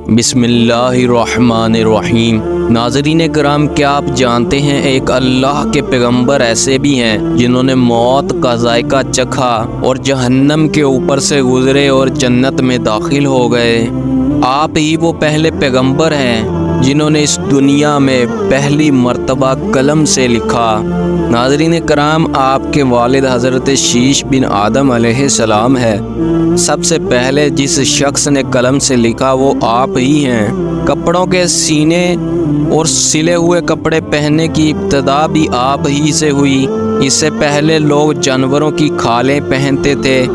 بسم اللہ الرحمن الرحیم۔ ناظرین کرام، کیا آپ جانتے ہیں ایک اللہ کے پیغمبر ایسے بھی ہیں جنہوں نے موت کا ذائقہ چکھا اور جہنم کے اوپر سے گزرے اور جنت میں داخل ہو گئے۔ آپ ہی وہ پہلے پیغمبر ہیں جنہوں نے اس دنیا میں پہلی مرتبہ قلم سے لکھا۔ ناظرین کرام، آپ کے والد حضرت شیش بن آدم علیہ السلام ہے۔ سب سے پہلے جس شخص نے قلم سے لکھا وہ آپ ہی ہیں۔ کپڑوں کے سینے اور سلے ہوئے کپڑے پہننے کی ابتدا بھی آپ ہی سے ہوئی۔ اس سے پہلے لوگ جانوروں کی کھالیں پہنتے تھے۔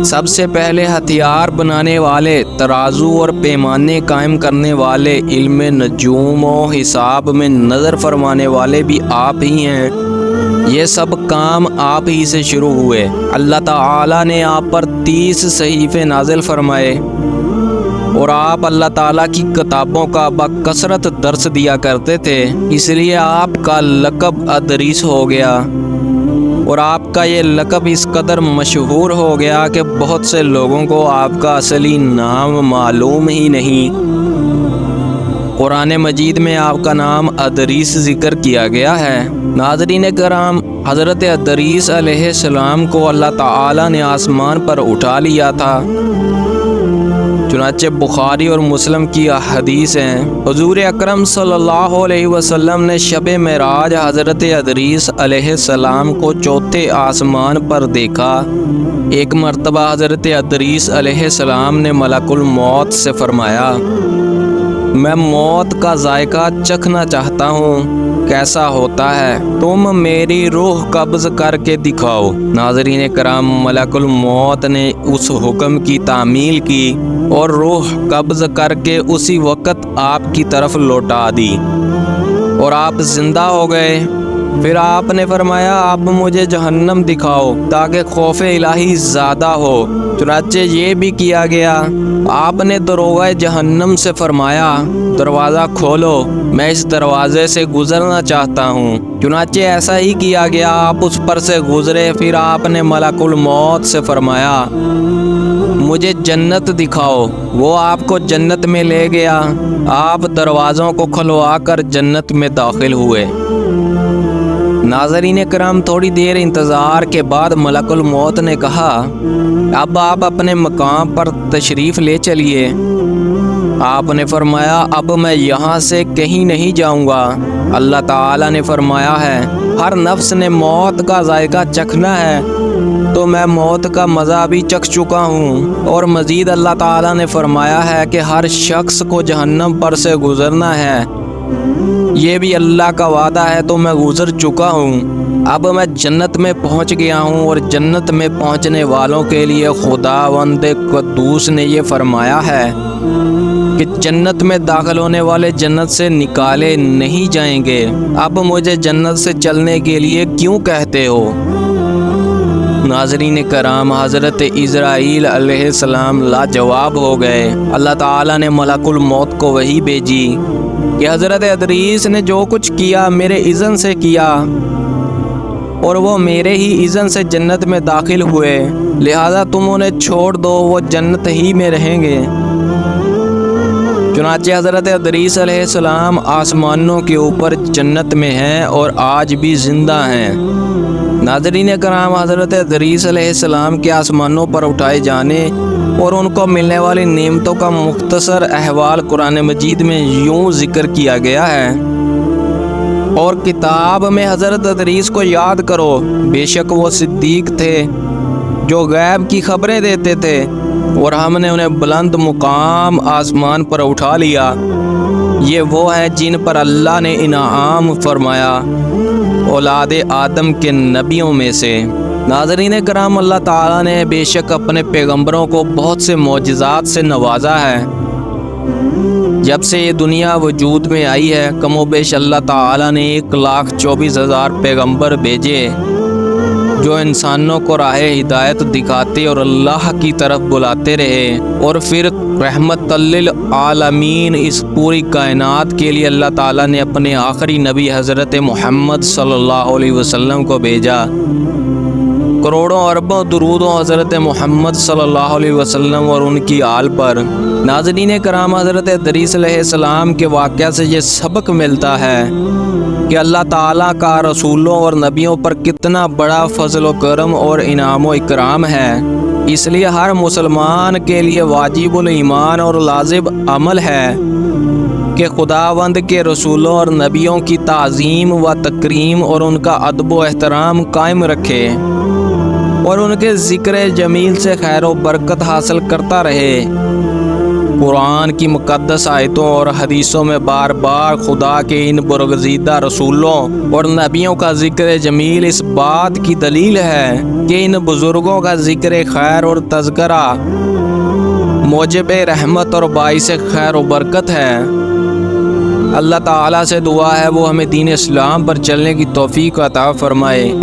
سب سے پہلے ہتھیار بنانے والے، ترازو اور پیمانے قائم کرنے والے، علم نجوم و حساب میں نظر فرمانے والے بھی آپ ہی ہیں۔ یہ سب کام آپ ہی سے شروع ہوئے۔ اللہ تعالیٰ نے آپ پر 30 صحیفے نازل فرمائے اور آپ اللہ تعالیٰ کی کتابوں کا بکثرت درس دیا کرتے تھے، اس لیے آپ کا لقب ادریس ہو گیا۔ اور آپ کا یہ لقب اس قدر مشہور ہو گیا کہ بہت سے لوگوں کو آپ کا اصلی نام معلوم ہی نہیں۔ قرآن مجید میں آپ کا نام ادریس ذکر کیا گیا ہے۔ ناظرین کرام، حضرت ادریس علیہ السلام کو اللہ تعالیٰ نے آسمان پر اٹھا لیا تھا۔ چنانچہ بخاری اور مسلم کی حدیث ہیں، حضور اکرم صلی اللہ علیہ وسلم نے شب معراج حضرت ادریس علیہ السلام کو چوتھے آسمان پر دیکھا۔ ایک مرتبہ حضرت ادریس علیہ السلام نے ملک الموت سے فرمایا، میں موت کا ذائقہ چکھنا چاہتا ہوں، کیسا ہوتا ہے؟ تم میری روح قبض کر کے دکھاؤ۔ ناظرین کرام، ملک الموت نے اس حکم کی تعمیل کی اور روح قبض کر کے اسی وقت آپ کی طرف لوٹا دی اور آپ زندہ ہو گئے۔ پھر آپ نے فرمایا، اب مجھے جہنم دکھاؤ تاکہ خوف الہی زیادہ ہو۔ چنانچہ یہ بھی کیا گیا۔ آپ نے دروغہ جہنم سے فرمایا، دروازہ کھولو، میں اس دروازے سے گزرنا چاہتا ہوں۔ چنانچہ ایسا ہی کیا گیا، آپ اس پر سے گزرے۔ پھر آپ نے ملک الموت سے فرمایا، مجھے جنت دکھاؤ۔ وہ آپ کو جنت میں لے گیا۔ آپ دروازوں کو کھلوا کر جنت میں داخل ہوئے۔ ناظرین کرام، تھوڑی دیر انتظار کے بعد ملک الموت نے کہا، اب آپ اپنے مقام پر تشریف لے چلیے۔ آپ نے فرمایا، اب میں یہاں سے کہیں نہیں جاؤں گا۔ اللہ تعالیٰ نے فرمایا ہے، ہر نفس نے موت کا ذائقہ چکھنا ہے، تو میں موت کا مزہ بھی چکھ چکا ہوں۔ اور مزید اللہ تعالیٰ نے فرمایا ہے کہ ہر شخص کو جہنم پر سے گزرنا ہے، یہ بھی اللہ کا وعدہ ہے، تو میں گزر چکا ہوں۔ اب میں جنت میں پہنچ گیا ہوں، اور جنت میں پہنچنے والوں کے لیے خداوند قدوس نے یہ فرمایا ہے کہ جنت میں داخل ہونے والے جنت سے نکالے نہیں جائیں گے۔ اب مجھے جنت سے چلنے کے لیے کیوں کہتے ہو؟ ناظرین کرام، حضرت اسرائیل علیہ السلام لاجواب ہو گئے۔ اللہ تعالیٰ نے ملک الموت کو وحی بھیجی کہ حضرت ادریس نے جو کچھ کیا میرے اذن سے کیا، اور وہ میرے ہی اذن سے جنت میں داخل ہوئے، لہذا تم انہیں چھوڑ دو، وہ جنت ہی میں رہیں گے۔ چنانچہ حضرت ادریس علیہ السلام آسمانوں کے اوپر جنت میں ہیں اور آج بھی زندہ ہیں۔ ناظرین کرام، حضرت ادریس علیہ السلام کے آسمانوں پر اٹھائے جانے اور ان کو ملنے والی نعمتوں کا مختصر احوال قرآن مجید میں یوں ذکر کیا گیا ہے، اور کتاب میں حضرت ادریس کو یاد کرو، بے شک وہ صدیق تھے جو غیب کی خبریں دیتے تھے، اور ہم نے انہیں بلند مقام آسمان پر اٹھا لیا۔ یہ وہ ہیں جن پر اللہ نے انعام فرمایا، اولاد آدم کے نبیوں میں سے۔ ناظرین کرام، اللہ تعالیٰ نے بے شک اپنے پیغمبروں کو بہت سے معجزات سے نوازا ہے۔ جب سے یہ دنیا وجود میں آئی ہے، کم و بیش اللہ تعالیٰ نے 1,24,000 پیغمبر بھیجے جو انسانوں کو راہ ہدایت دکھاتے اور اللہ کی طرف بلاتے رہے، اور پھر رحمت للعالمین اس پوری کائنات کے لیے اللہ تعالیٰ نے اپنے آخری نبی حضرت محمد صلی اللہ علیہ وسلم کو بھیجا۔ کروڑوں اربوں درود و حضرت محمد صلی اللہ علیہ وسلم اور ان کی آل پر۔ ناظرین کرام، حضرت ادریس علیہ السلام کے واقعہ سے یہ سبق ملتا ہے کہ اللہ تعالیٰ کا رسولوں اور نبیوں پر کتنا بڑا فضل و کرم اور انعام و اکرام ہے۔ اس لیے ہر مسلمان کے لیے واجب الایمان اور لازم عمل ہے کہ خداوند کے رسولوں اور نبیوں کی تعظیم و تکریم اور ان کا ادب و احترام قائم رکھے اور ان کے ذکر جمیل سے خیر و برکت حاصل کرتا رہے۔ قرآن کی مقدس آیتوں اور حدیثوں میں بار بار خدا کے ان برگزیدہ رسولوں اور نبیوں کا ذکر جمیل اس بات کی دلیل ہے کہ ان بزرگوں کا ذکر خیر اور تذکرہ موجب رحمت اور باعث خیر و برکت ہے۔ اللہ تعالیٰ سے دعا ہے وہ ہمیں دین اسلام پر چلنے کی توفیق عطا فرمائے۔